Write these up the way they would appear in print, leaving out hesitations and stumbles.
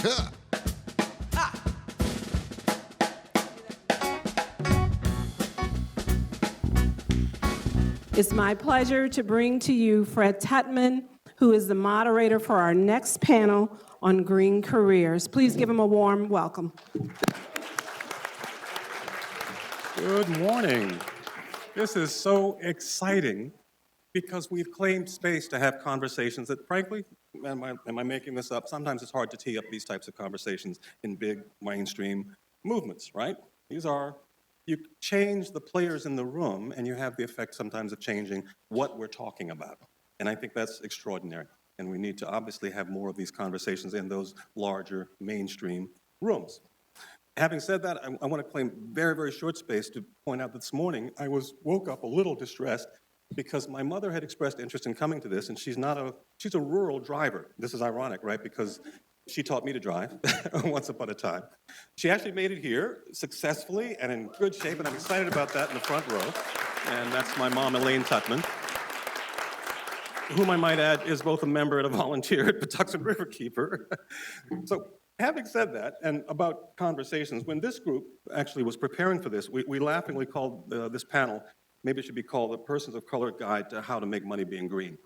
It's my pleasure to bring to you Fred Tutman, who is the moderator for our next panel on green careers. Please give him a warm welcome. Good morning. This is so exciting because we've claimed space to have conversations that, frankly, am I making this up? Sometimes it's hard to tee up these types of conversations in big mainstream movements, right? You change the players in the room and you have the effect sometimes of changing what we're talking about. And I think that's extraordinary. And we need to obviously have more of these conversations in those larger mainstream rooms. Having said that, I want to claim very, very short space to point out that this morning I woke up a little distressed because my mother had expressed interest in coming to this, and she's a rural driver. This is ironic, right? Because she taught me to drive once upon a time. She actually made it here successfully and in good shape, and I'm excited about that in the front row. And that's my mom, Elaine Tutman, whom I might add is both a member and a volunteer at Patuxent Riverkeeper. So having said that, and about conversations, when this group actually was preparing for this, we laughingly called this panel, maybe it should be called the Persons of Color Guide to How to Make Money Being Green.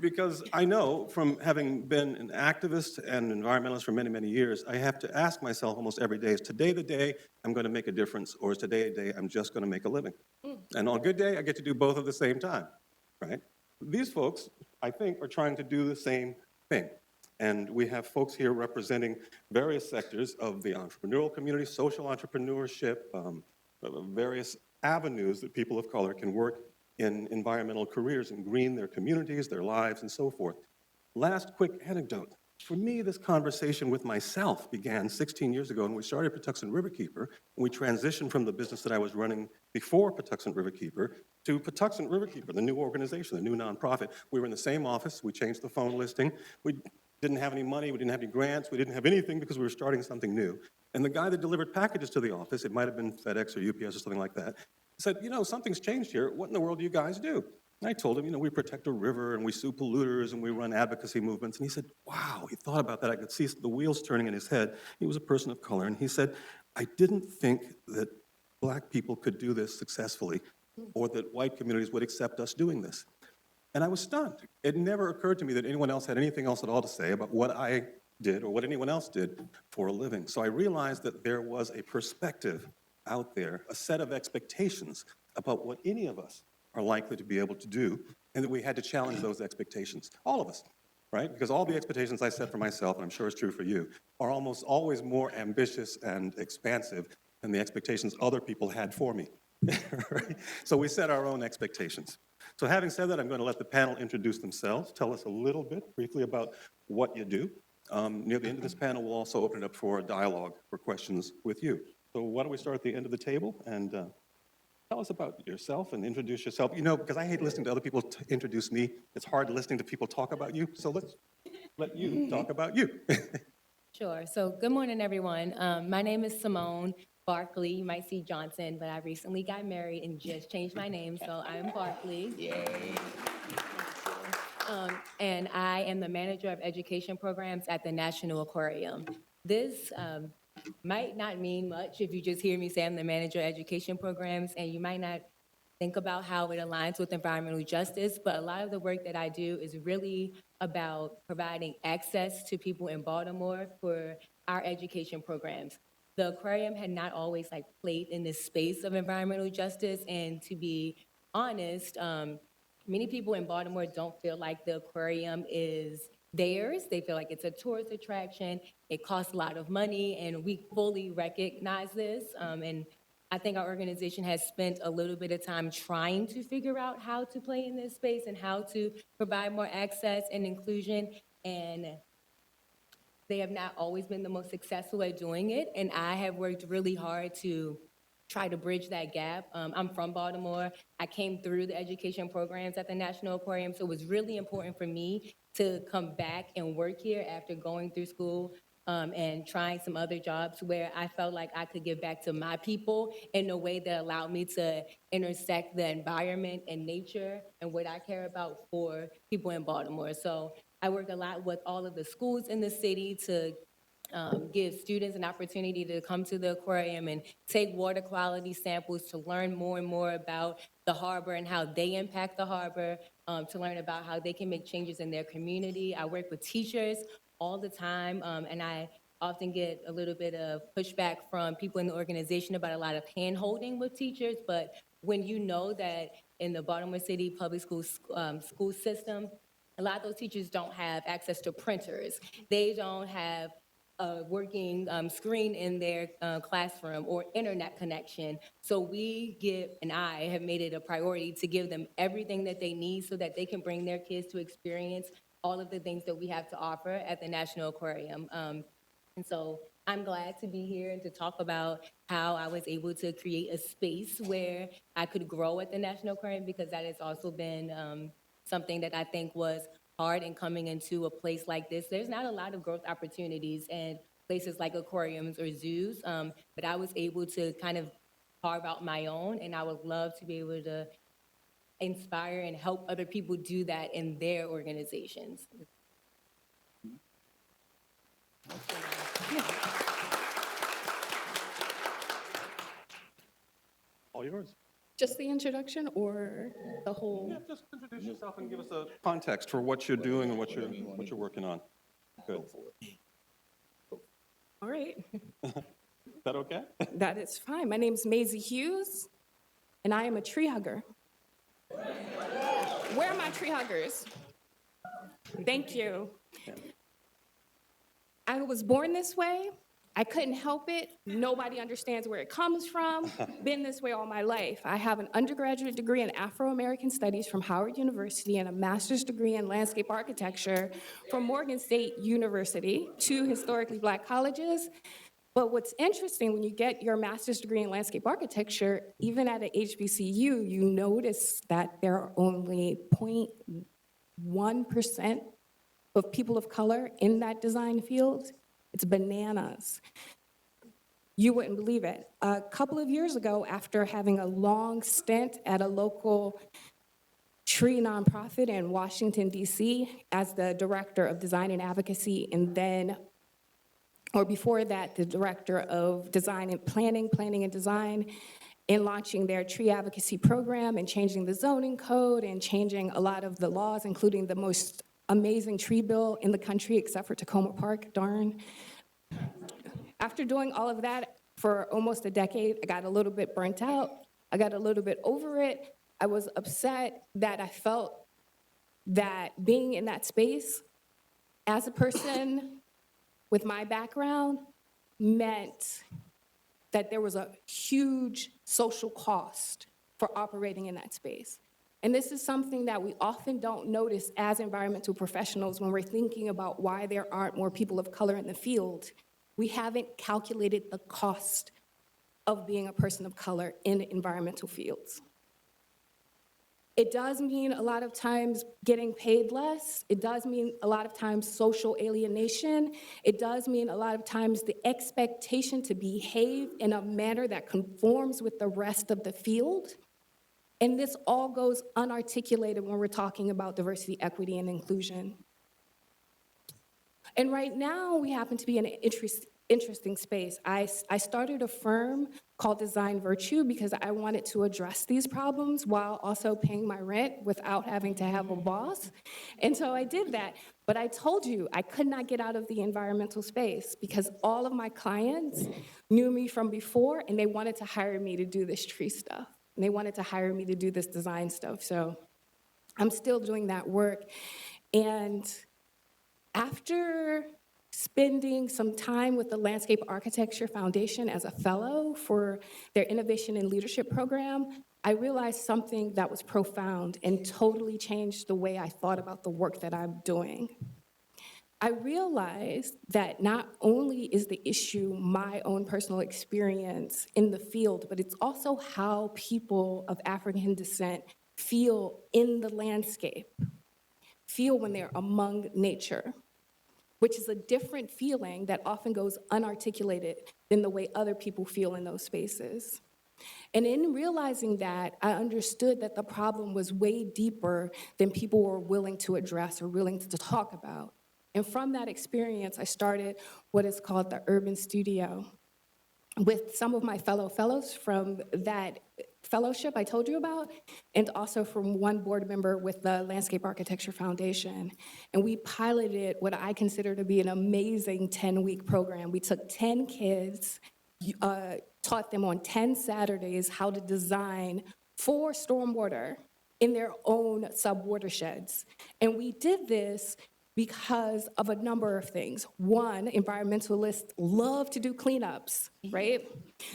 Because I know from having been an activist and environmentalist for many, many years, I have to ask myself almost every day, is today the day I'm going to make a difference, or is today a day I'm just going to make a living? And on a good day, I get to do both at the same time, right? These folks, I think, are trying to do the same thing. And we have folks here representing various sectors of the entrepreneurial community, social entrepreneurship, various avenues that people of color can work in environmental careers and green their communities, their lives, and so forth. Last quick anecdote. For me, this conversation with myself began 16 years ago when we started Patuxent Riverkeeper, and we transitioned from the business that I was running before Patuxent Riverkeeper to Patuxent Riverkeeper, the new organization, the new nonprofit. We were in the same office. We changed the phone listing. We didn't have any money. We didn't have any grants. We didn't have anything because we were starting something new. And the guy that delivered packages to the office, it might have been FedEx or UPS or something like that, said, something's changed here. What in the world do you guys do? And I told him, we protect a river and we sue polluters and we run advocacy movements. And he said, wow, he thought about that. I could see the wheels turning in his head. He was a person of color. And he said, I didn't think that Black people could do this successfully or that white communities would accept us doing this. And I was stunned. It never occurred to me that anyone else had anything else at all to say about what I did or what anyone else did for a living. So I realized that there was a perspective out there, a set of expectations about what any of us are likely to be able to do, and that we had to challenge those expectations, all of us, right? Because all the expectations I set for myself, and I'm sure it's true for you, are almost always more ambitious and expansive than the expectations other people had for me, right? So we set our own expectations. So having said that, I'm going to let the panel introduce themselves, tell us a little bit briefly about what you do. Near the end of this panel, we'll also open it up for a dialogue for questions with you. So why don't we start at the end of the table and tell us about yourself and introduce yourself. Because I hate listening to other people introduce me. It's hard listening to people talk about you. So let's let you talk about you. Sure. So good morning, everyone. My name is Symone Barkley. You might see Johnson, but I recently got married and just changed my name, so I'm Barkley. Yay. And I am the manager of education programs at the National Aquarium. This might not mean much if you just hear me say I'm the manager of education programs, and you might not think about how it aligns with environmental justice, but a lot of the work that I do is really about providing access to people in Baltimore for our education programs. The aquarium had not always played in this space of environmental justice, and to be honest, many people in Baltimore don't feel like the aquarium is theirs. They feel like it's a tourist attraction. It costs a lot of money, and we fully recognize this. And I think our organization has spent a little bit of time trying to figure out how to play in this space and how to provide more access and inclusion. And they have not always been the most successful at doing it. And I have worked really hard to try to bridge that gap. I'm from Baltimore. I came through the education programs at the National Aquarium, so it was really important for me to come back and work here after going through school and trying some other jobs where I felt like I could give back to my people in a way that allowed me to intersect the environment and nature and what I care about for people in Baltimore. So I work a lot with all of the schools in the city to give students an opportunity to come to the aquarium and take water quality samples to learn more and more about the harbor and how they impact the harbor, to learn about how they can make changes in their community. I work with teachers all the time, and I often get a little bit of pushback from people in the organization about a lot of hand-holding with teachers, but when you know that in the Baltimore City public school system, a lot of those teachers don't have access to printers. They don't have a working screen in their classroom or internet connection. So I have made it a priority to give them everything that they need so that they can bring their kids to experience all of the things that we have to offer at the National Aquarium. And so I'm glad to be here and to talk about how I was able to create a space where I could grow at the National Aquarium, because that has also been something that I think was hard in coming into a place like this. There's not a lot of growth opportunities in places like aquariums or zoos, but I was able to kind of carve out my own, and I would love to be able to inspire and help other people do that in their organizations. All yours. Just the introduction or the whole? Yeah, just introduce yourself and give us a context for what you're doing and what you're working on. Good. All right, Is that okay? that is fine. My name's Maisie Hughes, and I am a tree hugger. Where are my tree huggers? Thank you. I was born this way. I couldn't help it. Nobody understands where it comes from. Been this way all my life. I have an undergraduate degree in Afro-American Studies from Howard University and a master's degree in landscape architecture from Morgan State University, two historically Black colleges. But what's interesting, when you get your master's degree in landscape architecture, even at a HBCU, you notice that there are only 0.1% of people of color in that design field. It's bananas. You wouldn't believe it. A couple of years ago, after having a long stint at a local tree nonprofit in Washington, D.C., as the director of design and advocacy, and then, or before that, the director of design and planning and design, in launching their tree advocacy program and changing the zoning code and changing a lot of the laws, including the most amazing tree bill in the country, except for Tacoma Park, darn. After doing all of that for almost a decade, I got a little bit burnt out. I got a little bit over it. I was upset that I felt that being in that space as a person with my background meant that there was a huge social cost for operating in that space. And this is something that we often don't notice as environmental professionals when we're thinking about why there aren't more people of color in the field. We haven't calculated the cost of being a person of color in environmental fields. It does mean a lot of times getting paid less. It does mean a lot of times social alienation. It does mean a lot of times the expectation to behave in a manner that conforms with the rest of the field. And this all goes unarticulated when we're talking about diversity, equity, and inclusion. And right now, we happen to be in an interesting space. I started a firm called Design Virtue because I wanted to address these problems while also paying my rent without having to have a boss. And so I did that. But I told you I could not get out of the environmental space because all of my clients knew me from before, and they wanted to hire me to do this tree stuff. And they wanted to hire me to do this design stuff. So I'm still doing that work. And after spending some time with the Landscape Architecture Foundation as a fellow for their Innovation and Leadership program, I realized something that was profound and totally changed the way I thought about the work that I'm doing. I realized that not only is the issue my own personal experience in the field, but it's also how people of African descent feel in the landscape, feel when they're among nature, which is a different feeling that often goes unarticulated than the way other people feel in those spaces. And in realizing that, I understood that the problem was way deeper than people were willing to address or willing to talk about. And from that experience, I started what is called the Urban Studio with some of my fellow fellows from that fellowship I told you about, and also from one board member with the Landscape Architecture Foundation. And we piloted what I consider to be an amazing 10-week program. We took 10 kids, taught them on 10 Saturdays how to design for stormwater in their own sub-watersheds. And we did this because of a number of things. One, environmentalists love to do cleanups, right?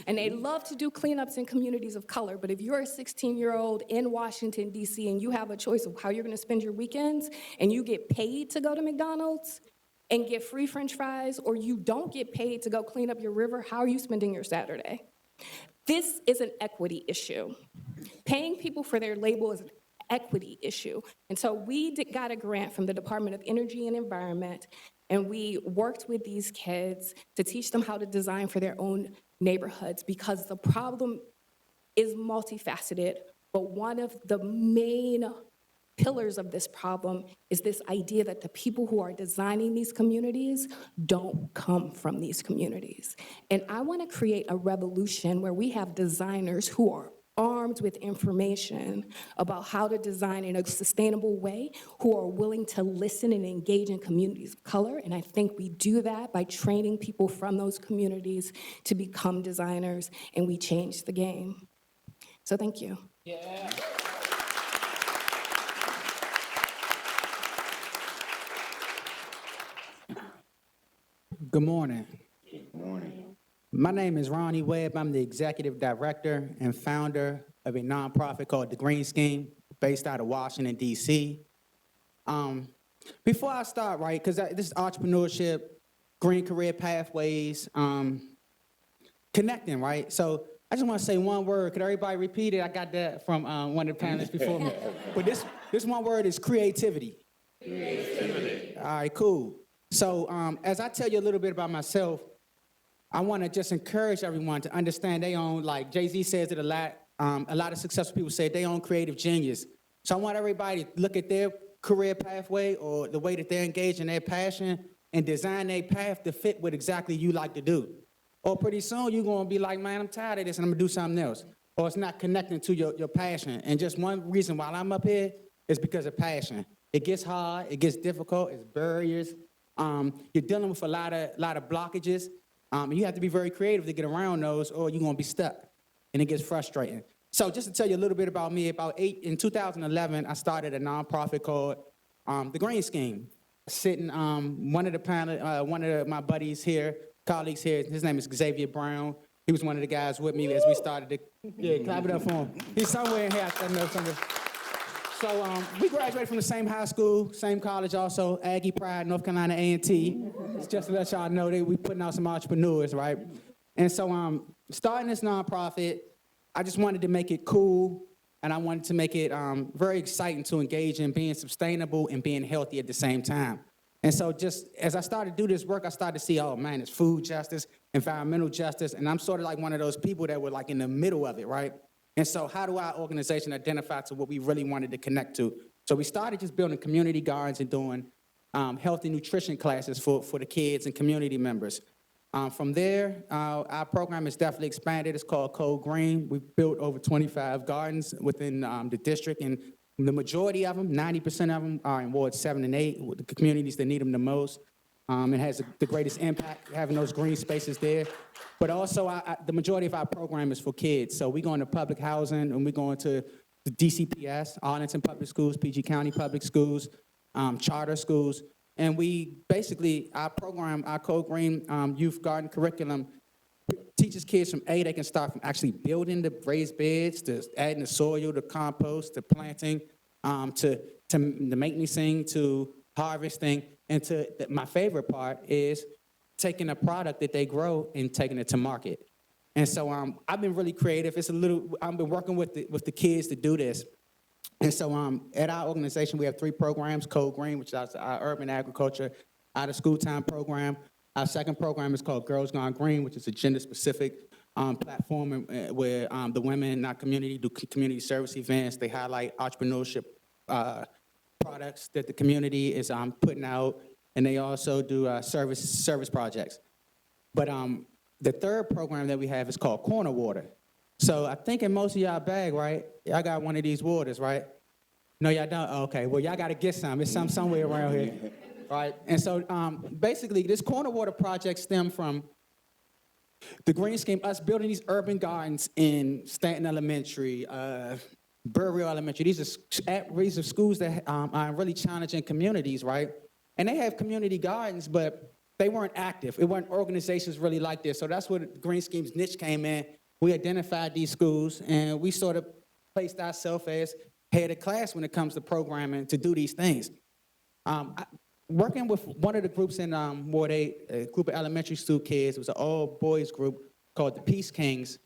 And they love to do cleanups in communities of color, but if you're a 16-year-old in Washington, D.C., and you have a choice of how you're gonna spend your weekends, and you get paid to go to McDonald's and get free French fries, or you don't get paid to go clean up your river, how are you spending your Saturday? This is an equity issue. Paying people for their label is an equity issue. And so we got a grant from the Department of Energy and Environment, and we worked with these kids to teach them how to design for their own neighborhoods, because the problem is multifaceted, but one of the main pillars of this problem is this idea that the people who are designing these communities don't come from these communities. And I want to create a revolution where we have designers who are armed with information about how to design in a sustainable way, who are willing to listen and engage in communities of color. And I think we do that by training people from those communities to become designers, and we change the game. So thank you. Yeah. Good morning. Good morning. My name is Ronnie Webb. I'm the executive director and founder of a nonprofit called The Green Scheme, based out of Washington, D.C. Before I start, right, because this is entrepreneurship, green career pathways, connecting, right? So I just want to say one word. Could everybody repeat it? I got that from one of the panelists before me. But this one word is creativity. Creativity. All right, cool. So as I tell you a little bit about myself, I want to just encourage everyone to understand they own, like Jay-Z says it a lot of successful people say they own creative genius. So I want everybody to look at their career pathway or the way that they're engaged in their passion and design their path to fit what exactly you like to do. Or pretty soon you're going to be like, man, I'm tired of this and I'm going to do something else. Or it's not connecting to your passion. And just one reason why I'm up here is because of passion. It gets hard, it gets difficult, it's barriers. You're dealing with a lot of blockages. You have to be very creative to get around those, or you're going to be stuck, and it gets frustrating. So just to tell you a little bit about me, in 2011, I started a nonprofit called The Green Scheme. Sitting, one of my buddies here, colleagues here, his name is Xavier Brown. He was one of the guys with me as we started to, clap it up for him. He's somewhere in here, I know somewhere. So we graduated from the same high school, same college also, Aggie Pride, North Carolina A&T. It's just to let y'all know that we putting out some entrepreneurs, right? And so starting this nonprofit, I just wanted to make it cool, and I wanted to make it very exciting to engage in being sustainable and being healthy at the same time. And so just as I started to do this work, I started to see, oh man, it's food justice, environmental justice, and I'm sort of like one of those people that were like in the middle of it, right? And so how do our organization identify to what we really wanted to connect to? So we started just building community gardens and doing healthy nutrition classes for the kids and community members. From there, our program has definitely expanded. It's called Code Green. We've built over 25 gardens within the district, and the majority of them, 90% of them, are in Wards 7 and 8, the communities that need them the most. It has the greatest impact, having those green spaces there. But also, the majority of our program is for kids. So we go into public housing, and we go into the DCPS, Arlington Public Schools, PG County Public Schools, charter schools. And we basically, our program, our Code Green Youth Garden Curriculum, teaches kids from they can start from actually building the raised beds, to adding the soil, the compost, to planting, to the maintenance, to harvesting. And my favorite part is taking a product that they grow and taking it to market. And so I've been really creative. I've been working with the kids to do this. And so at our organization, we have 3 programs: Code Green, which is our urban agriculture out of school time program. Our second program is called Girls Gone Green, which is a gender-specific platform where the women in our community do community service events. They highlight entrepreneurship products that the community is putting out, and they also do service projects. But the third program that we have is called Corner Water. So I think in most of y'all bag, right, y'all got one of these waters, right? No, y'all don't? Oh, okay, well, y'all got to get some. It's somewhere around here, right? And so basically, this Corner Water project stemmed from the green scheme, us building these urban gardens in Stanton Elementary, Burial Elementary. These are schools that are in really challenging communities, right? And they have community gardens, but they weren't active. It weren't organizations really like this. So that's where the green scheme's niche came in. We identified these schools, and we sort of placed ourselves as head of class when it comes to programming to do these things. Working with one of the groups in Ward 8, a group of elementary school kids, it was an all-boys group called the Peace Kings.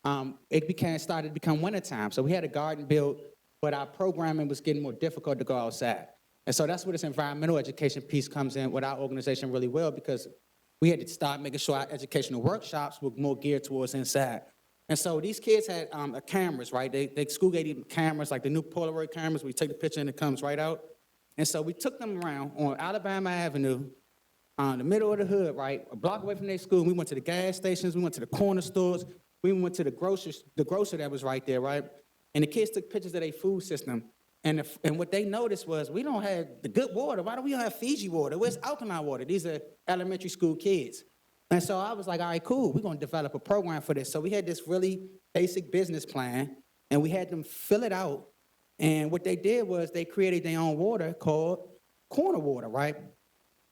It started to become wintertime, so we had a garden built, but our programming was getting more difficult to go outside. And so that's where this environmental education piece comes in with our organization really well, because we had to start making sure our educational workshops were more geared towards inside. And so these kids had cameras, right? They school gave them cameras, like the new Polaroid cameras, where you take the picture and it comes right out. And so we took them around on Alabama Avenue, the middle of the hood, right, a block away from their school. We went to the gas stations, we went to the corner stores, we went to the grocer that was right there, right? And the kids took pictures of their food system. And what they noticed was, we don't have the good water. Why do we don't have Fiji water? Where's alkaline water? These are elementary school kids. And so I was like, all right, cool, we're gonna develop a program for this. So we had this really basic business plan, and we had them fill it out. And what they did was they created their own water called Corner Water, right?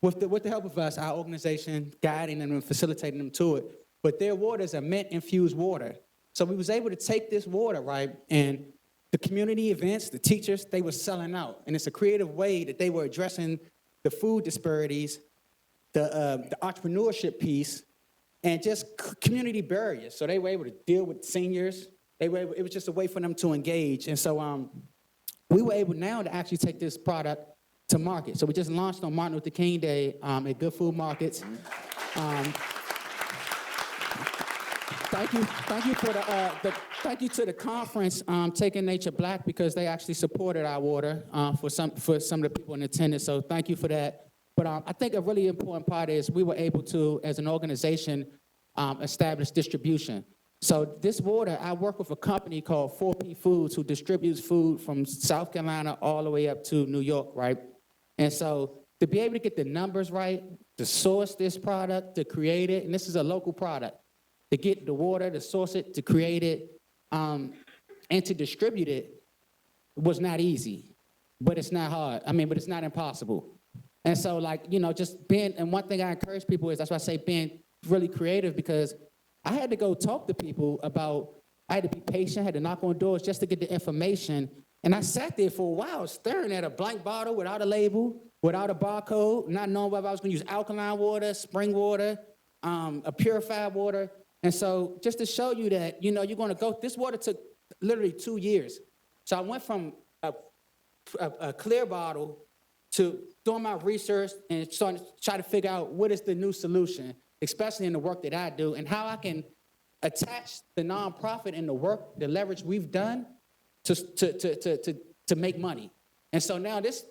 With the help of us, our organization, guiding them and facilitating them to it. But their water is a mint-infused water. So we was able to take this water, right, and the community events, the teachers, they were selling out. And it's a creative way that they were addressing the food disparities, the entrepreneurship piece, and just community barriers. So they were able to deal with seniors. It was just a way for them to engage. And so we were able now to actually take this product to market. So we just launched on Martin Luther King Day at Good Food Markets. Thank you to the conference, Taking Nature Black, because they actually supported our water for some of the people in attendance. So thank you for that. But I think a really important part is we were able to, as an organization, establish distribution. So this water, I work with a company called 4P Foods, who distributes food from South Carolina all the way up to New York, right? And so to be able to get the numbers right, to source this product, to create it, and this is a local product, to get the water, to source it, to create it, and to distribute it was not easy, but it's not hard. But it's not impossible. And so, just being, and one thing I encourage people is, that's why I say being really creative, because I had to go talk to people about, I had to be patient, had to knock on doors just to get the information. And I sat there for a while staring at a blank bottle without a label, without a barcode, not knowing whether I was gonna use alkaline water, spring water, a purified water. And so just to show you that, you're gonna go, this water took literally 2 years. So I went from a clear bottle to doing my research and starting to try to figure out what is the new solution, especially in the work that I do, and how I can attach the nonprofit and the work, the leverage we've done to make money. And so now this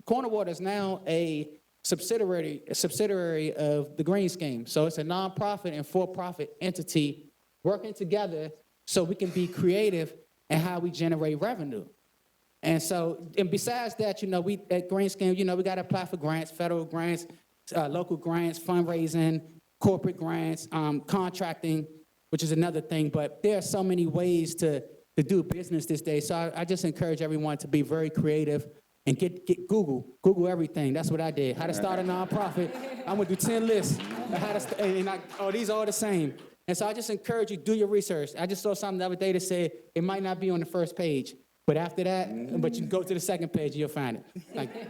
Corner Water is now a subsidiary of the Green Scheme. So it's a nonprofit and for-profit entity working together so we can be creative in how we generate revenue. And so, and besides that, we at Green Scheme, we got to apply for grants, federal grants, local grants, fundraising, corporate grants, contracting, which is another thing. But there are so many ways to do business this day. So I just encourage everyone to be very creative and get Google everything. That's what I did. How to start a nonprofit. I'm gonna do 10 lists. These are all the same. And so I just encourage you, do your research. I just saw something the other day that said it might not be on the first page, but after that, but you can go to the second page and you'll find it. Thank you.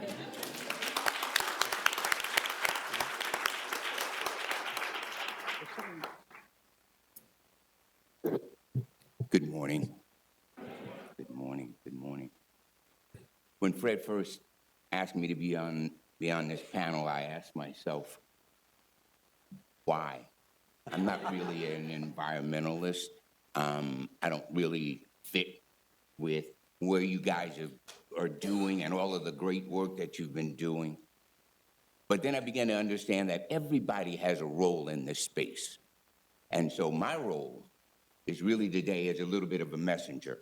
Good morning. Good morning. Good morning. When Fred first asked me to be on this panel, I asked myself, why? I'm not really an environmentalist. I don't really fit with where you guys are doing and all of the great work that you've been doing. But then I began to understand that everybody has a role in this space. And so my role is really today as a little bit of a messenger.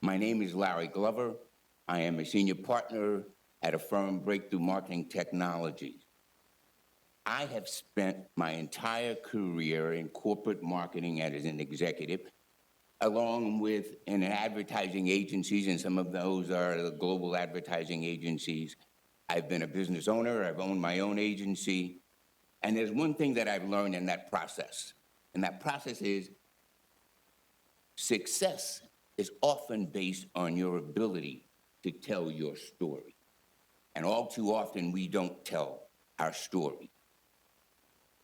My name is Larry Glover. I am a senior partner at a firm, Breakthrough Marketing Technologies. I have spent my entire career in corporate marketing as an executive, along with in advertising agencies, and some of those are the global advertising agencies. I've been a business owner, I've owned my own agency, and there's one thing that I've learned in that process, and that process is success is often based on your ability to tell your story. And all too often, we don't tell our story.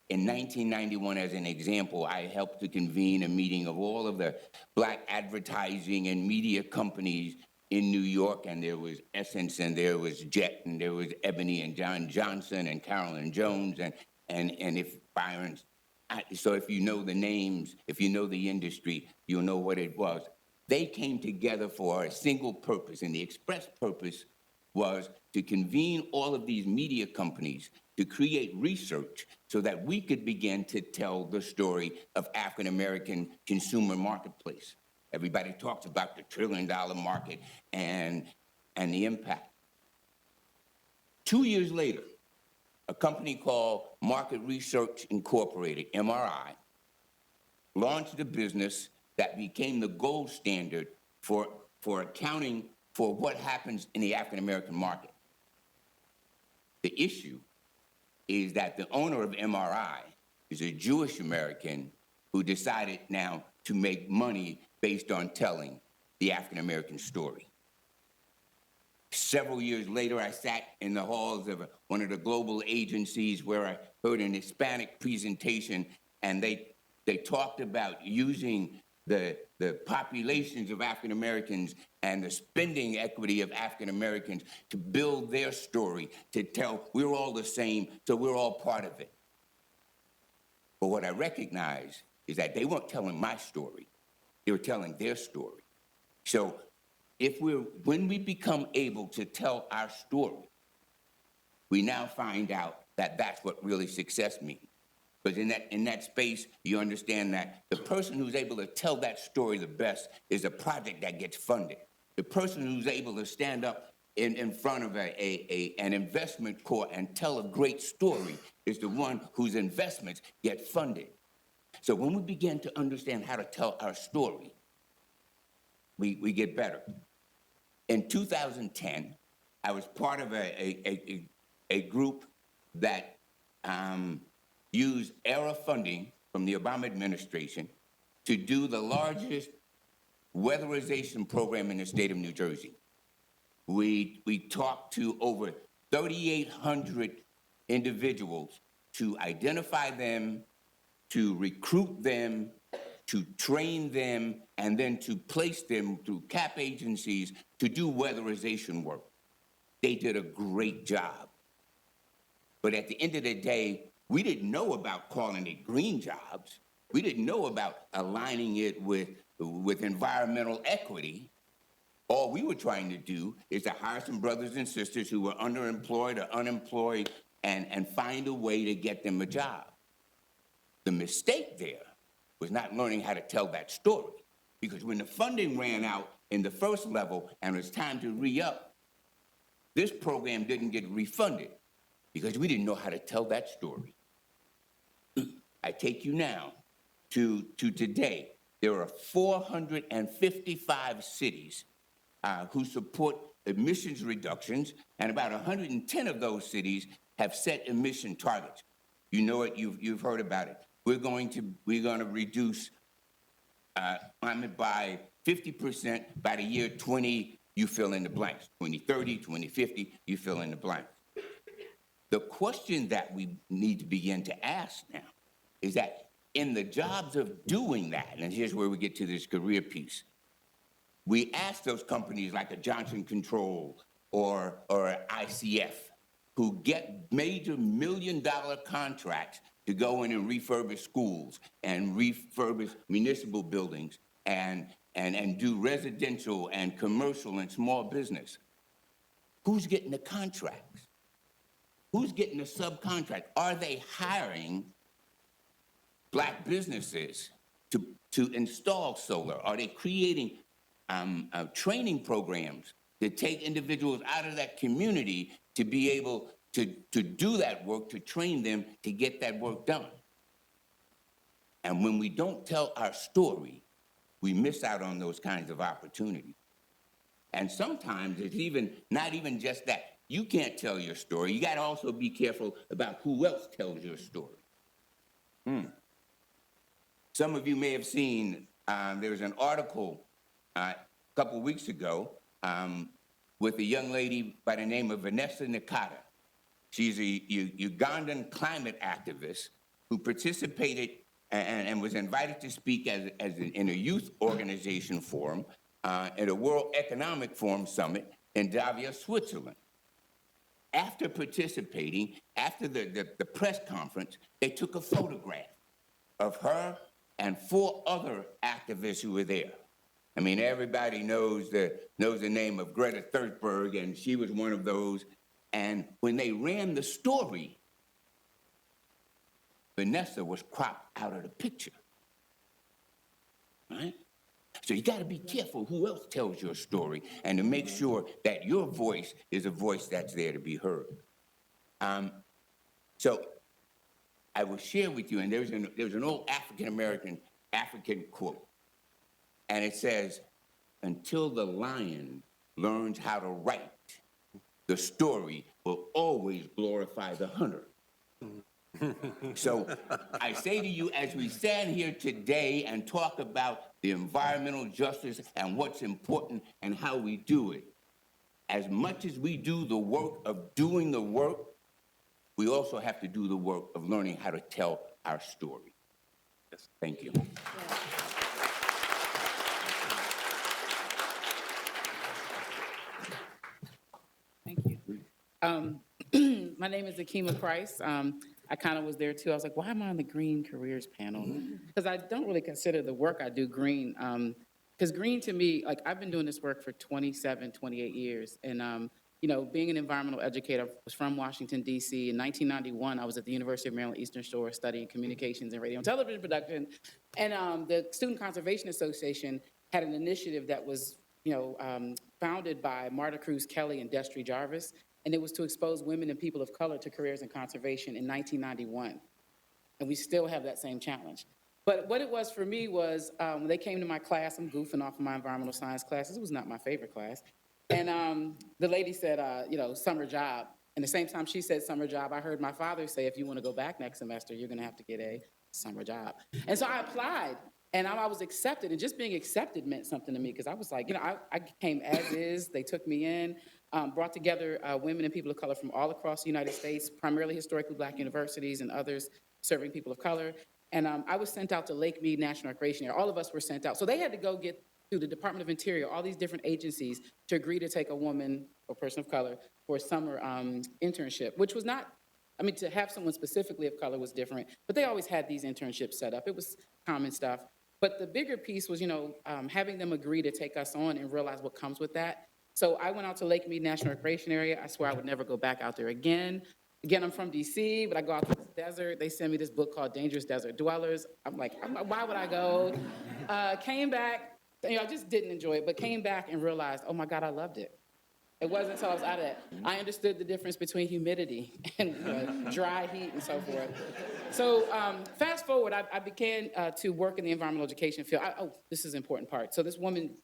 In 1991, as an example, I helped to convene a meeting of all of the Black advertising and media companies in New York, and there was Essence, and there was Jet, and there was Ebony and John Johnson, and Carolyn Jones, and if Byron, so if you know the names, if you know the industry, you'll know what it was. They came together for a single purpose, and the express purpose was to convene all of these media companies to create research so that we could begin to tell the story of African-American consumer marketplace. Everybody talks about the $1 trillion market and the impact. 2 years later, a company called Market Research Incorporated, MRI, launched a business that became the gold standard for accounting for what happens in the African-American market. The issue is that the owner of MRI is a Jewish American who decided now to make money based on telling the African-American story. Several years later, I sat in the halls of one of the global agencies where I heard an Hispanic presentation, and they talked about using the populations of African Americans and the spending equity of African Americans to build their story, to tell we're all the same, so we're all part of it. But what I recognize is that they weren't telling my story, they were telling their story. So when we become able to tell our story, we now find out that that's what really success means. Because in that space, you understand that the person who's able to tell that story the best is a project that gets funded. The person who's able to stand up in front of an investment court and tell a great story is the one whose investments get funded. So when we begin to understand how to tell our story, we get better. In 2010, I was part of a group that used ERA funding from the Obama administration to do the largest weatherization program in the state of New Jersey. We talked to over 3,800 individuals to identify them, to recruit them, to train them, and then to place them through CAP agencies to do weatherization work. They did a great job. But at the end of the day, we didn't know about calling it green jobs. We didn't know about aligning it with environmental equity. All we were trying to do is to hire some brothers and sisters who were underemployed or unemployed and find a way to get them a job. The mistake there was not learning how to tell that story. Because when the funding ran out in the first level and it was time to re-up, this program didn't get refunded because we didn't know how to tell that story. I take you now to today. There are 455 cities who support emissions reductions, and about 110 of those cities have set emission targets. You know it, you've heard about it. We're going to reduce climate by 50% by the year 20, you fill in the blanks. 2030, 2050, you fill in the blanks. The question that we need to begin to ask now is that in the jobs of doing that, and here's where we get to this career piece, we ask those companies like a Johnson Control or ICF, who get major $1 million contracts to go in and refurbish schools and refurbish municipal buildings and do residential and commercial and small business. Who's getting the contracts? Who's getting the subcontract? Are they hiring Black businesses to install solar? Are they creating training programs to take individuals out of that community to be able to do that work, to train them to get that work done? And when we don't tell our story, we miss out on those kinds of opportunities. And sometimes it's not even just that. You can't tell your story. You got to also be careful about who else tells your story. Some of you may have seen, there was an article a couple of weeks ago with a young lady by the name of Vanessa Nakata. She's a Ugandan climate activist who participated and was invited to speak in a youth organization forum at a World Economic Forum summit in Davos, Switzerland. After participating, after the press conference, they took a photograph of her and 4 other activists who were there. I mean, everybody knows the name of Greta Thunberg, and she was one of those. And when they ran the story, Vanessa was cropped out of the picture, right? So you got to be careful who else tells your story and to make sure that your voice is a voice that's there to be heard. So I will share with you, and there's an old African quote, and it says, "Until the lion learns how to write, the story will always glorify the hunter." So I say to you, as we stand here today and talk about the environmental justice and what's important and how we do it, as much as we do the work of doing the work, we also have to do the work of learning how to tell our story. Yes. Thank you. Thank you. My name is Akiima Price. I kind of was there too. I was like, why am I on the Green Careers panel? Because I don't really consider the work I do green. Because green to me, like I've been doing this work for 27, 28 years. And, you know, being an environmental educator, I was from Washington, D.C. In 1991, I was at the University of Maryland Eastern Shore studying communications and radio and television production. And the Student Conservation Association had an initiative that was, founded by Marta Cruz Kelly and Destry Jarvis. And it was to expose women and people of color to careers in conservation in 1991. And we still have that same challenge. But what it was for me was when they came to my class, I'm goofing off of my environmental science classes. It was not my favorite class. And the lady said, summer job. And the same time she said summer job, I heard my father say, if you want to go back next semester, you're going to have to get a summer job. And so I applied. And I was accepted. And just being accepted meant something to me because I was like, I came as is. They took me in. Brought together women and people of color from all across the United States, primarily historically Black universities and others serving people of color. And I was sent out to Lake Mead National Recreation Area. All of us were sent out. So they had to go get through the Department of Interior, all these different agencies to agree to take a woman or person of color for a summer internship, which was not, to have someone specifically of color was different, but they always had these internships set up. It was common stuff. But the bigger piece was, having them agree to take us on and realize what comes with that. So I went out to Lake Mead National Recreation Area. I swear I would never go back out there again. Again, I'm from DC, but I go out to this desert. They send me this book called Dangerous Desert Dwellers. I'm like, why would I go? Came back, I just didn't enjoy it, but came back and realized, oh my God, I loved it. It wasn't until I was out of that. I understood the difference between humidity and dry heat and so forth. So fast forward, I began to work in the environmental education field. This is an important part. So this woman,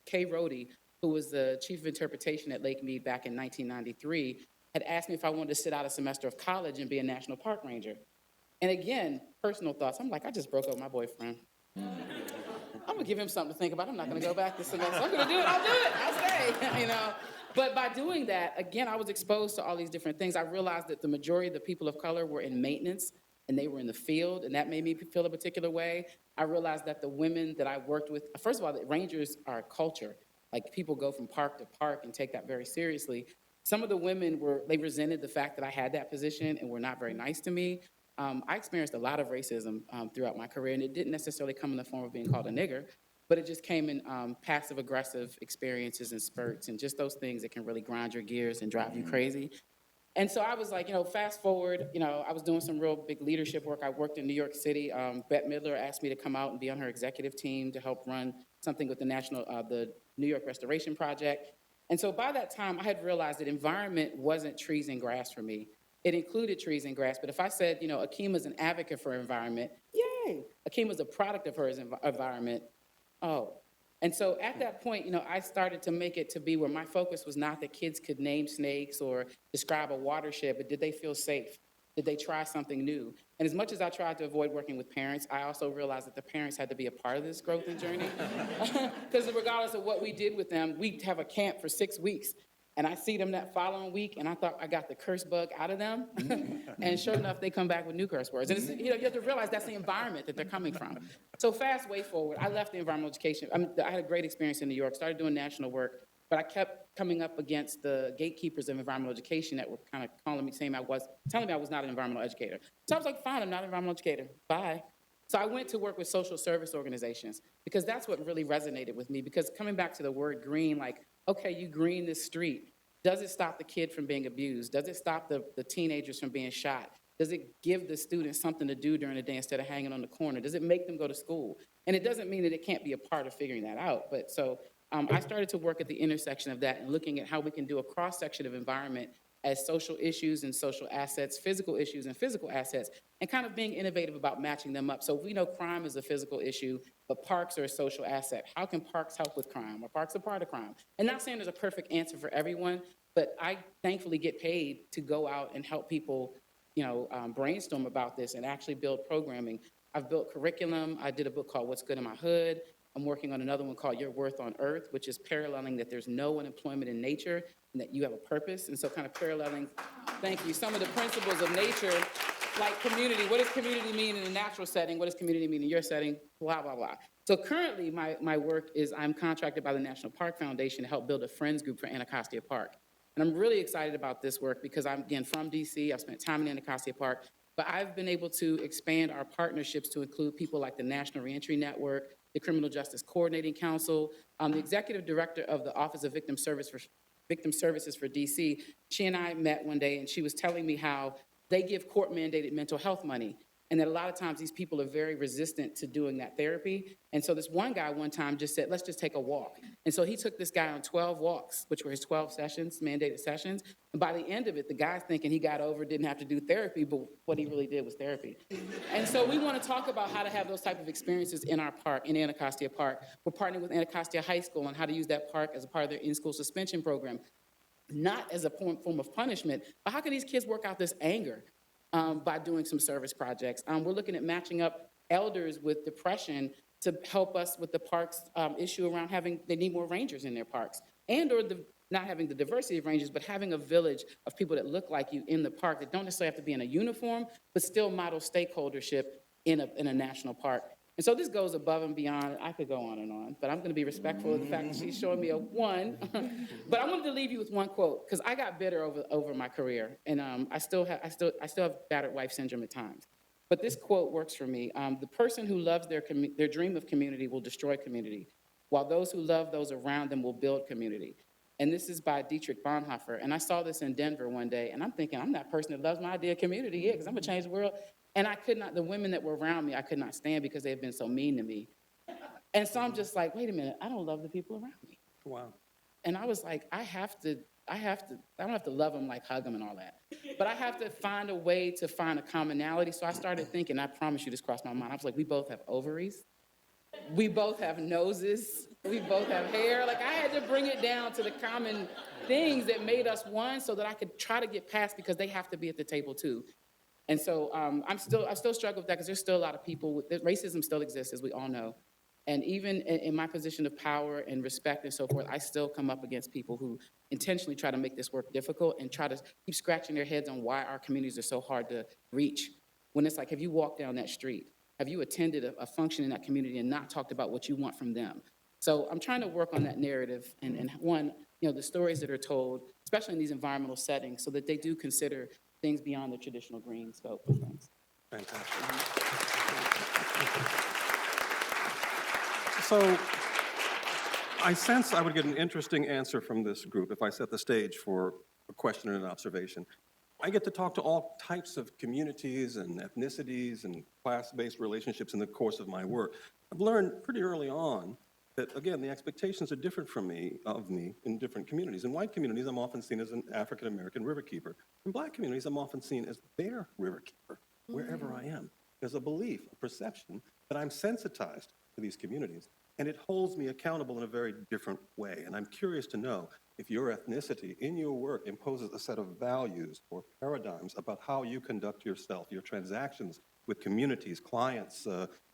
Kay Rohde, who was the chief of interpretation at Lake Mead back in 1993, had asked me if I wanted to sit out a semester of college and be a national park ranger. And again, personal thoughts. I'm like, I just broke up with my boyfriend. I'm gonna give him something to think about. I'm not gonna go back this semester. I'm gonna do it, I'll do it, I'll stay, But by doing that, again, I was exposed to all these different things. I realized that the majority of the people of color were in maintenance and they were in the field, and that made me feel a particular way. I realized that the women that I worked with, first of all, the rangers are a culture. Like people go from park to park and take that very seriously. Some of the women they resented the fact that I had that position and were not very nice to me. I experienced a lot of racism throughout my career, and it didn't necessarily come in the form of being called a nigger, but it just came in passive-aggressive experiences and spurts, and just those things that can really grind your gears and drive you crazy. And so I was like, fast forward, I was doing some real big leadership work. I worked in New York City. Bette Midler asked me to come out and be on her executive team to help run something with the New York Restoration Project. And so by that time, I had realized that environment wasn't trees and grass for me. It included trees and grass, but if I said, Akiima's an advocate for environment, yay! Akiima's a product of her environment, oh. And so at that point, I started to make it to be where my focus was not that kids could name snakes or describe a watershed, but did they feel safe? Did they try something new? And as much as I tried to avoid working with parents, I also realized that the parents had to be a part of this growth and journey. Because regardless of what we did with them, we'd have a camp for 6 weeks. And I see them that following week, and I thought I got the curse bug out of them. And sure enough, they come back with new curse words. And it's, you have to realize that's the environment that they're coming from. So way forward, I left the environmental education. I had a great experience in New York, started doing national work, but I kept coming up against the gatekeepers of environmental education that were kind of telling me I was not an environmental educator. So I was like, fine, I'm not an environmental educator, bye. So I went to work with social service organizations because that's what really resonated with me, because coming back to the word green, like, okay, you green this street. Does it stop the kid from being abused? Does it stop the teenagers from being shot? Does it give the students something to do during the day instead of hanging on the corner? Does it make them go to school? And it doesn't mean that it can't be a part of figuring that out. But so I started to work at the intersection of that and looking at how we can do a cross-section of environment as social issues and social assets, physical issues and physical assets, and kind of being innovative about matching them up. So we know crime is a physical issue, but parks are a social asset. How can parks help with crime? Are parks a part of crime? And not saying there's a perfect answer for everyone, but I thankfully get paid to go out and help people, brainstorm about this and actually build programming. I've built curriculum. I did a book called What's Good in My Hood. I'm working on another one called Your Worth on Earth, which is paralleling that there's no unemployment in nature and that you have a purpose. And so kind of paralleling, thank you, some of the principles of nature, like community. What does community mean in a natural setting? What does community mean in your setting? Blah, blah, blah. So currently my work is I'm contracted by the National Park Foundation to help build a friends group for Anacostia Park. And I'm really excited about this work because I'm, again, from DC. I've spent time in Anacostia Park. But I've been able to expand our partnerships to include people like the National Reentry Network, the Criminal Justice Coordinating Council, the executive director of the Office of Victim Services for DC. She and I met one day, and she was telling me how they give court-mandated mental health money, and that a lot of times these people are very resistant to doing that therapy. And so this one guy one time just said, let's just take a walk. And so he took this guy on 12 walks, which were his 12 sessions, mandated sessions. And by the end of it, the guy's thinking he got over, didn't have to do therapy, but what he really did was therapy. And so we want to talk about how to have those type of experiences in our park, in Anacostia Park. We're partnering with Anacostia High School on how to use that park as a part of their in-school suspension program, not as a form of punishment, but how can these kids work out this anger by doing some service projects? We're looking at matching up elders with depression to help us with the parks issue around they need more rangers in their parks, and or not having the diversity of rangers, but having a village of people that look like you in the park that don't necessarily have to be in a uniform, but still model stakeholdership in a national park. And so this goes above and beyond. I could go on, but I'm going to be respectful of the fact that she's showing me a 1. But I wanted to leave you with one quote because I got bitter over my career, and I still have battered wife syndrome at times. But this quote works for me. The person who loves their dream of community will destroy community, while those who love those around them will build community. And this is by Dietrich Bonhoeffer. And I saw this in Denver one day, and I'm thinking, I'm that person that loves my idea of community, yeah, because I'm going to change the world. And I could not, the women that were around me, I could not stand because they had been so mean to me. And so I'm just like, wait a minute, I don't love the people around me. Wow. And I was like, I don't have to love them, like hug them and all that. But I have to find a way to find a commonality. So I started thinking, I promise you this crossed my mind. I was like, we both have ovaries. We both have noses. We both have hair. Like I had to bring it down to the common things that made us one so that I could try to get past because they have to be at the table too. And so I still struggle with that because there's still a lot of people, racism still exists, as we all know. And even in my position of power and respect and so forth, I still come up against people who intentionally try to make this work difficult and try to keep scratching their heads on why our communities are so hard to reach. When it's like, have you walked down that street? Have you attended a function in that community and not talked about what you want from them? So I'm trying to work on that narrative and one, the stories that are told, especially in these environmental settings, so that they do consider things beyond the traditional green scope of things. Fantastic. So I sense I would get an interesting answer from this group if I set the stage for a question and an observation. I get to talk to all types of communities and ethnicities and class-based relationships in the course of my work. I've learned pretty early on that, again, the expectations are different of me in different communities. In white communities, I'm often seen as an African-American riverkeeper. In black communities, I'm often seen as their riverkeeper, wherever I am. There's a belief, a perception that I'm sensitized to these communities, and it holds me accountable in a very different way. And I'm curious to know if your ethnicity in your work imposes a set of values or paradigms about how you conduct yourself, your transactions with communities, clients,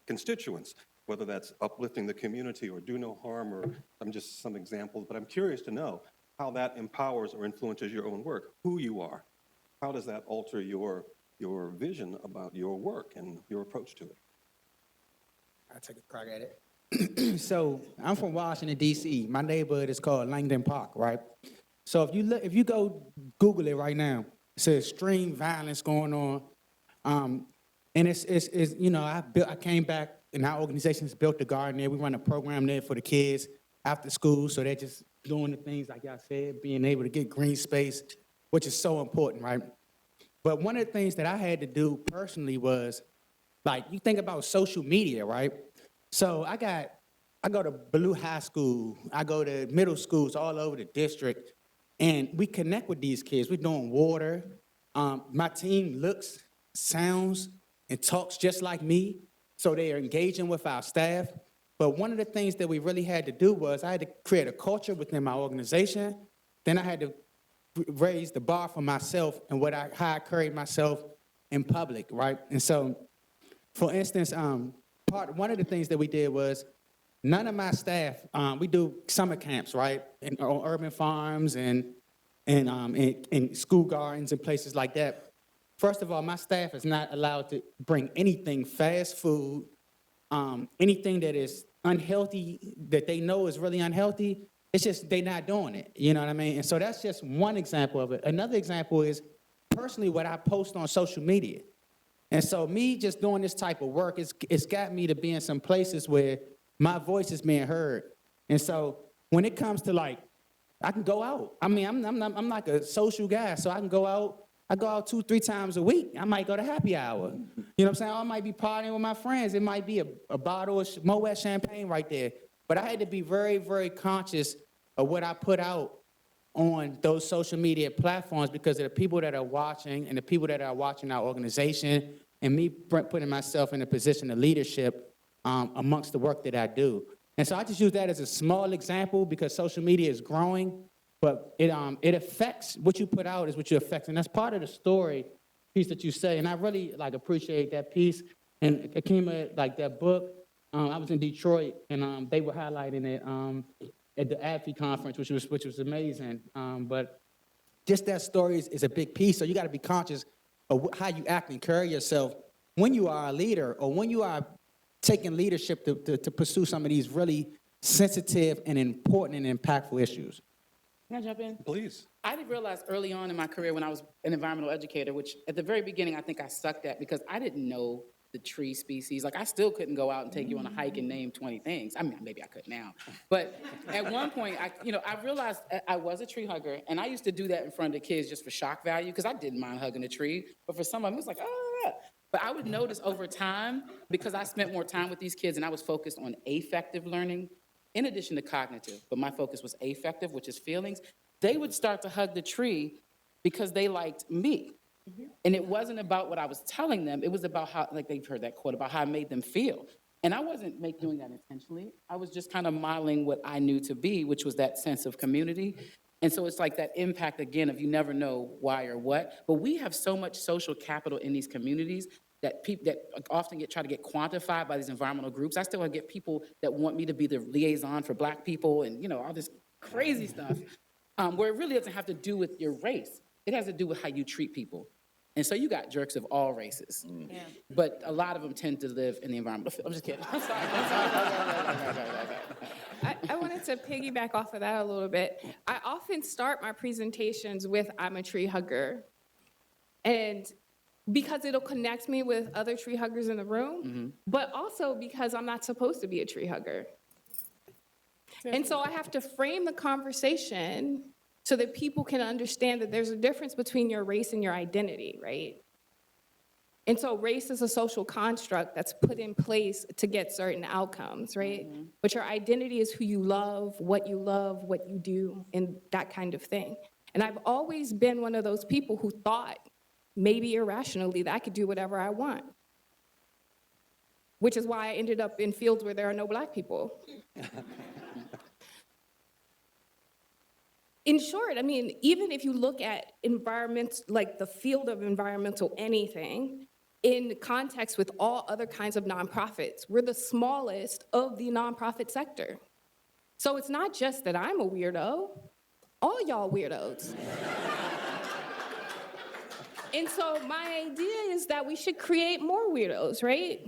constituents, whether that's uplifting the community or do no harm, or I'm just some examples, but I'm curious to know how that empowers or influences your own work, who you are. How does that alter your vision about your work and your approach to it? I'll take a crack at it. So I'm from Washington, D.C. My neighborhood is called Langdon Park, right? So if you go Google it right now, it says extreme violence going on. And it's you know, I came back and our organization's built a garden there. We run a program there for the kids after school. So they're just doing the things like I said, being able to get green space, which is so important, right? But one of the things that I had to do personally was, like, you think about social media, right? So I go to Blue High School, I go to middle schools all over the district, and we connect with these kids. We're doing water. My team looks, sounds, and talks just like me, so they are engaging with our staff. But one of the things that we really had to do was I had to create a culture within my organization. Then I had to raise the bar for myself and how I carried myself in public, right? And so, for instance, one of the things that we did was none of my staff, we do summer camps, right, on urban farms and school gardens and places like that. First of all, my staff is not allowed to bring anything fast food, anything that is unhealthy, that they know is really unhealthy. It's just they're not doing it, you know what I mean? And so that's just one example of it. Another example is personally what I post on social media. And so me just doing this type of work, it's got me to be in some places where my voice is being heard. And so when it comes to, like, I can go out. I mean, I'm like a social guy, so I can go out. I go out 2-3 times a week. I might go to happy hour. You know what I'm saying? I might be partying with my friends. It might be a bottle of Moet champagne right there. But I had to be very, very conscious of what I put out on those social media platforms because of the people that are watching and the people that are watching our organization and me putting myself in a position of leadership amongst the work that I do. And so I just use that as a small example because social media is growing, but it affects what you put out is what you affect. And that's part of the story piece that you say. And I really appreciate that piece. And Akiima, that book, I was in Detroit and they were highlighting it at the ADFI conference, which was amazing. But just that story is a big piece. So you got to be conscious of how you act and carry yourself when you are a leader or when you are taking leadership to pursue some of these really sensitive and important and impactful issues. Can I jump in? Please. I didn't realize early on in my career when I was an environmental educator, which at the very beginning I think I sucked at because I didn't know the tree species. Like I still couldn't go out and take you on a hike and name 20 things. I mean, maybe I could now. But at one point, I realized I was a tree hugger, and I used to do that in front of the kids just for shock value because I didn't mind hugging a tree. But for some of them, it was like, ah. But I would notice over time, because I spent more time with these kids and I was focused on affective learning, in addition to cognitive, but my focus was affective, which is feelings, they would start to hug the tree because they liked me. Mm-hmm. And it wasn't about what I was telling them, it was about how, like they've heard that quote, about how I made them feel. And I wasn't doing that intentionally. I was just kind of modeling what I knew to be, which was that sense of community. And so it's like that impact, again, of you never know why or what. But we have so much social capital in these communities that people that often try to get quantified by these environmental groups. I still get people that want me to be the liaison for Black people and, all this crazy stuff, where it really doesn't have to do with your race. It has to do with how you treat people. And so you got jerks of all races. Yeah. But a lot of them tend to live in the environmental field. I'm just kidding. I'm sorry. I wanted to piggyback off of that a little bit. I often start my presentations with, I'm a tree hugger. And because it'll connect me with other tree huggers in the room, but also because I'm not supposed to be a tree hugger. And so I have to frame the conversation so that people can understand that there's a difference between your race and your identity, right? And so race is a social construct that's put in place to get certain outcomes, right? But your identity is who you love, what you do, and that kind of thing. And I've always been one of those people who thought, maybe irrationally, that I could do whatever I want. Which is why I ended up in fields where there are no Black people. In short, I mean, even if you look at environment, like the field of environmental anything, in context with all other kinds of nonprofits, we're the smallest of the nonprofit sector. So it's not just that I'm a weirdo, all y'all weirdos. And so my idea is that we should create more weirdos, right?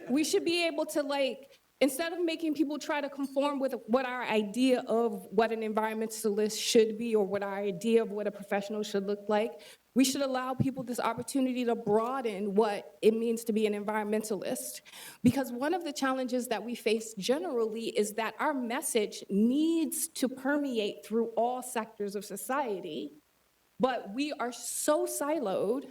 We should be able to, like, instead of making people try to conform with what our idea of what an environmentalist should be or what our idea of what a professional should look like, we should allow people this opportunity to broaden what it means to be an environmentalist. Because one of the challenges that we face generally is that our message needs to permeate through all sectors of society, but we are so siloed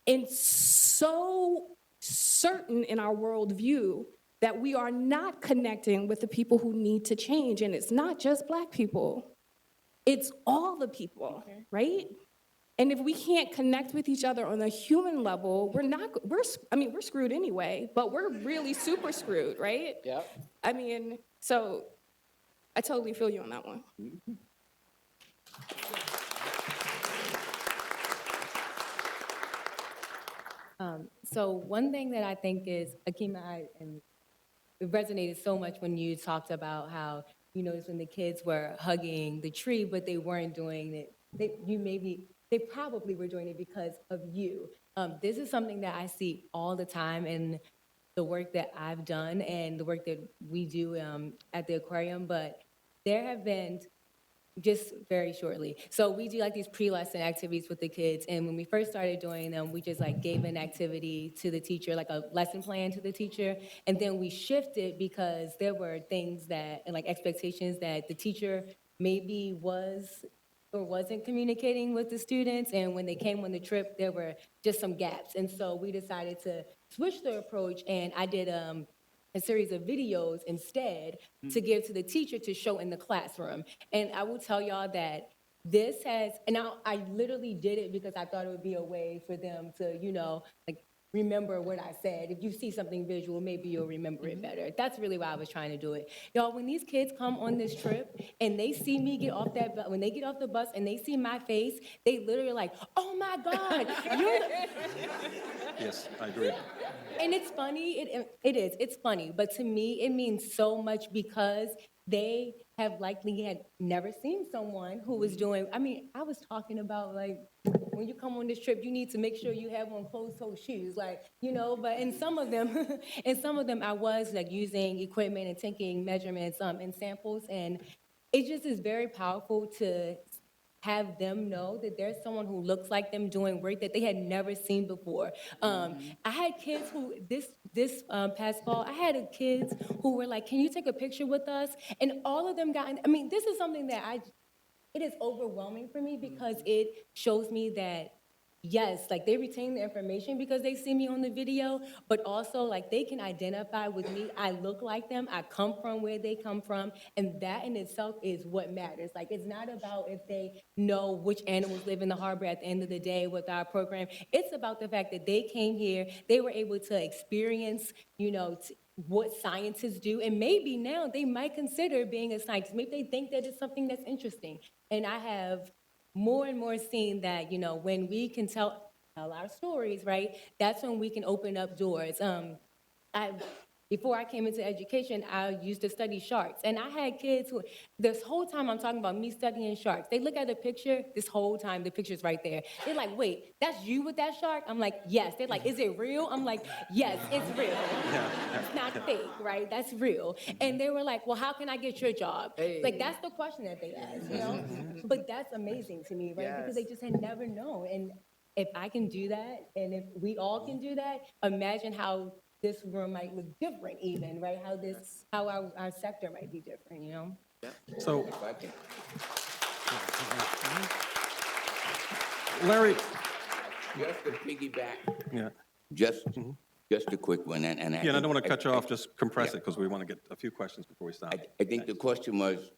and so certain in our worldview that we are not connecting with the people who need to change. And it's not just Black people, it's all the people, right? And if we can't connect with each other on a human level, we're screwed anyway, but we're really super screwed, right? Yep. I mean, so I totally feel you on that one. So one thing that I think is, Akiima, and it resonated so much when you talked about how, you noticed when the kids were hugging the tree, but they weren't doing it. They probably were doing it because of you. This is something that I see all the time in the work that I've done and the work that we do at the aquarium, but there have been, just very shortly. So we do like these pre-lesson activities with the kids, and when we first started doing them, we just like gave an activity to the teacher, like a lesson plan to the teacher, and then we shifted because there were things that, and like expectations that the teacher maybe was or wasn't communicating with the students, and when they came on the trip, there were just some gaps. And so we decided to switch the approach, and I did a series of videos instead to give to the teacher to show in the classroom. And I will tell y'all that this has, and I literally did it because I thought it would be a way for them to, you know, like remember what I said. If you see something visual, maybe you'll remember it better. That's really why I was trying to do it. Y'all, when these kids come on this trip and they see me get off that bus, when they get off the bus and they see my face, they literally like, oh my God, you're the... Yes, I agree. And it's funny, it's funny, but to me, it means so much because they have likely had never seen someone who was doing, I mean, I was talking about like, when you come on this trip, you need to make sure you have on closed-toe shoes, like, you know, but in some of them, I was like using equipment and taking measurements and samples, and it just is very powerful to have them know that there's someone who looks like them doing work that they had never seen before. I had kids who, this past fall, I had kids who were like, can you take a picture with us? And all of them got, I mean, this is something that it is overwhelming for me because it shows me that, yes, like they retain the information because they see me on the video, but also like they can identify with me. I look like them. I come from where they come from. And that in itself is what matters. Like it's not about if they know which animals live in the harbor at the end of the day with our program. It's about the fact that they came here, they were able to experience, you know, what scientists do. And maybe now they might consider being a scientist. Maybe they think that it's something that's interesting. And I have more and more seen that, you know, when we can tell our stories, right, that's when we can open up doors. Before I came into education, I used to study sharks. And I had kids who, this whole time I'm talking about me studying sharks, they look at the picture, this whole time the picture's right there. They're like, wait, that's you with that shark? I'm like, yes. They're like, is it real? I'm like, yes, it's real. It's not fake, right? That's real. And they were like, well, how can I get your job? Hey. Like, that's the question that they asked, you know? But that's amazing to me, right? Because they just had never known. And if I can do that, and if we all can do that, imagine how this room might look different even, right? How our sector might be different, you know? So, If I can- Larry, Just to piggyback, yeah, just a quick one, and I. yeah, and I don't think- want to cut you off, just compress it, because we want to get a few questions before we stop. I think the question was,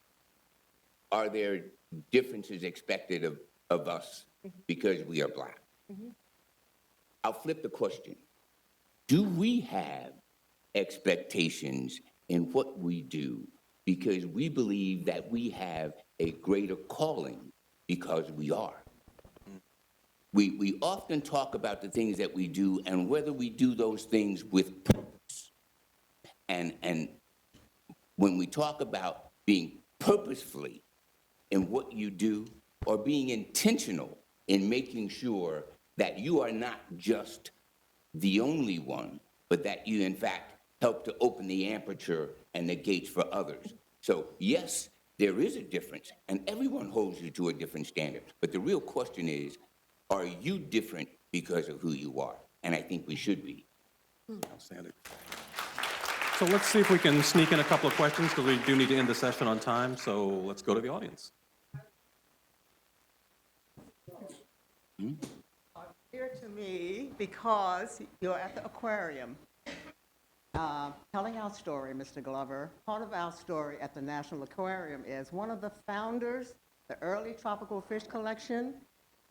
are there differences expected of us because we are Black? I'll flip the question. Do we have expectations in what we do because we believe that we have a greater calling because we are? We often talk about the things that we do and whether we do those things with purpose. And when we talk about being purposefully in what you do or being intentional in making sure that you are not just the only one, but that you, in fact, help to open the aperture and the gates for others. So, yes, there is a difference, and everyone holds you to a different standard. But the real question is, are you different because of who you are? And I think we should be. Outstanding. So let's see if we can sneak in a couple of questions, because we do need to end the session on time, so let's go to the audience. Dear to me because you're at the aquarium. Telling our story, Mr. Glover, part of our story at the National Aquarium is one of the founders, the early tropical fish collection,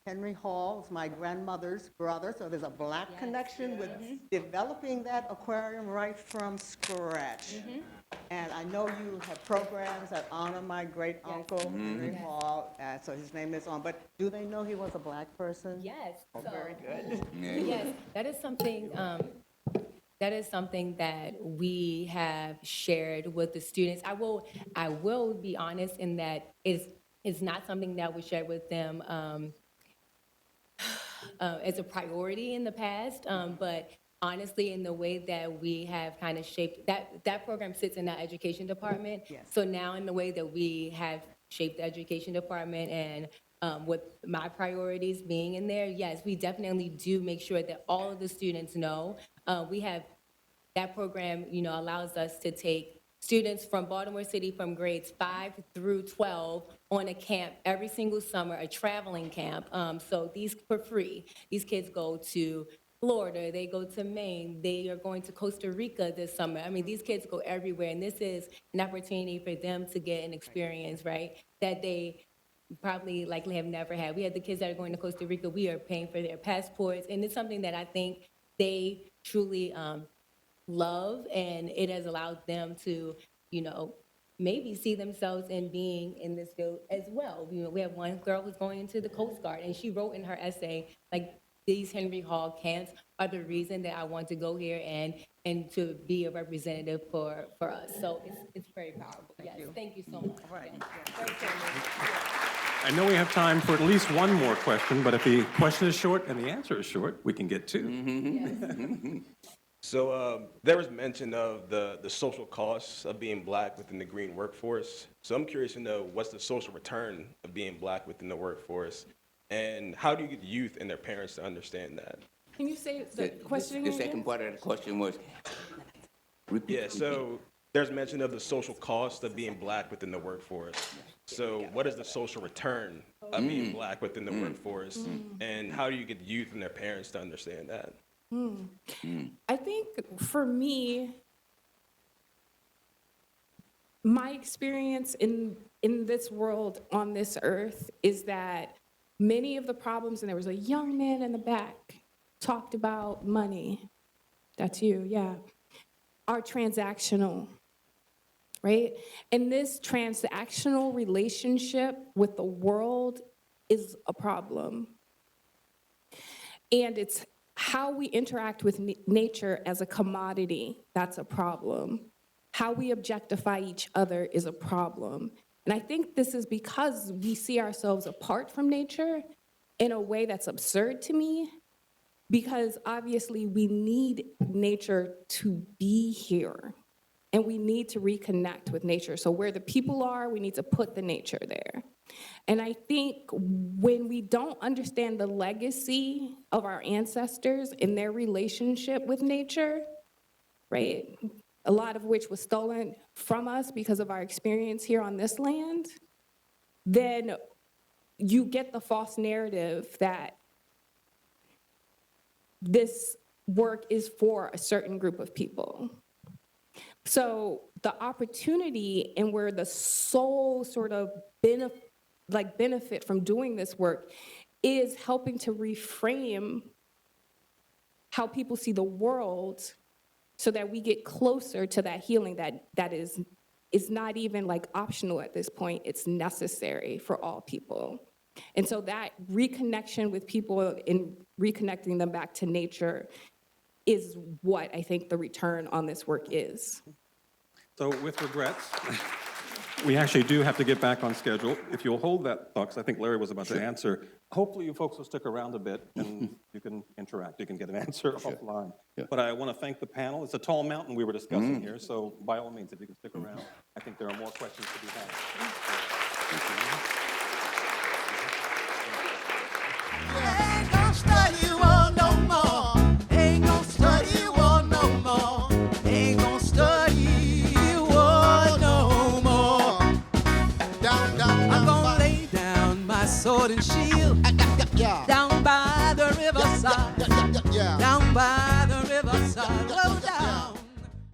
Henry Hall, was my grandmother's brother, so there's a Black connection with developing that aquarium right from scratch. And I know you have programs that honor my great uncle, Henry Hall, so his name is on, but do they know he was a Black person? Yes. Oh, So- very good. Yes, that is something. That is something that we have shared with the students. I will be honest in that it's not something that we shared with them as a priority in the past, but honestly, in the way that we have kind of shaped that program sits in our education department. Yes. So now, in the way that we have shaped the education department and with my priorities being in there, yes, we definitely do make sure that all of the students know. We have that program, allows us to take students from Baltimore City from grades 5 through 12 on a camp every single summer, a traveling camp. So these for free. These kids go to Florida, they go to Maine, they are going to Costa Rica this summer. I mean, these kids go everywhere, and this is an opportunity for them to get an experience, right, that they probably likely have never had. We have the kids that are going to Costa Rica, we are paying for their passports, and it's something that I think they truly love, and it has allowed them to, maybe see themselves in being in this field as well. We have one girl who's going into the Coast Guard, and she wrote in her essay, like, these Henry Hall camps are the reason that I want to go here and to be a representative for us. So it's very powerful. Yes, thank you so much. All right. I know we have time for at least one more question, but if the question is short and the answer is short, we can get two. So there was mention of the social costs of being Black within the green workforce. So I'm curious to know, what's the social return of being Black within the workforce? And how do you get youth and their parents to understand that? Can you say the question The again? second part of the question was, repeat. Yeah, so there's mention of the social cost of being Black within the workforce. So what is the social return of being Black within the workforce? And how do you get youth and their parents to understand that? I think for me, my experience in this world, on this earth, is that many of the problems, and there was a young man in the back, talked about money. That's you, yeah. Are transactional, right? And this transactional relationship with the world is a problem. And it's how we interact with nature as a commodity, that's a problem. How we objectify each other is a problem. And I think this is because we see ourselves apart from nature in a way that's absurd to me, because obviously we need nature to be here. and we need to reconnect with nature. So where the people are, we need to put the nature there. And I think when we don't understand the legacy of our ancestors and their relationship with nature, right, a lot of which was stolen from us because of our experience here on this land, then you get the false narrative that this work is for a certain group of people. So the opportunity and where the sole sort of benefit from doing this work is helping to reframe how people see the world so that we get closer to that healing that is not even like optional at this point, it's necessary for all people. And so that reconnection with people and reconnecting them back to nature is what I think the return on this work is. So with regrets, we actually do have to get back on schedule. If you'll hold that thought, 'cause I think Larry was about to answer. Hopefully you folks will stick around a bit and you can interact. You can get an answer offline. But I want to thank the panel. It's a tall mountain we were discussing here, so by all means, if you can stick around, I think there are more questions to be had. Ain't gonna study war no more. Ain't gonna study war no more. Ain't gonna study war no more. I'm gonna lay down my sword and shield. Down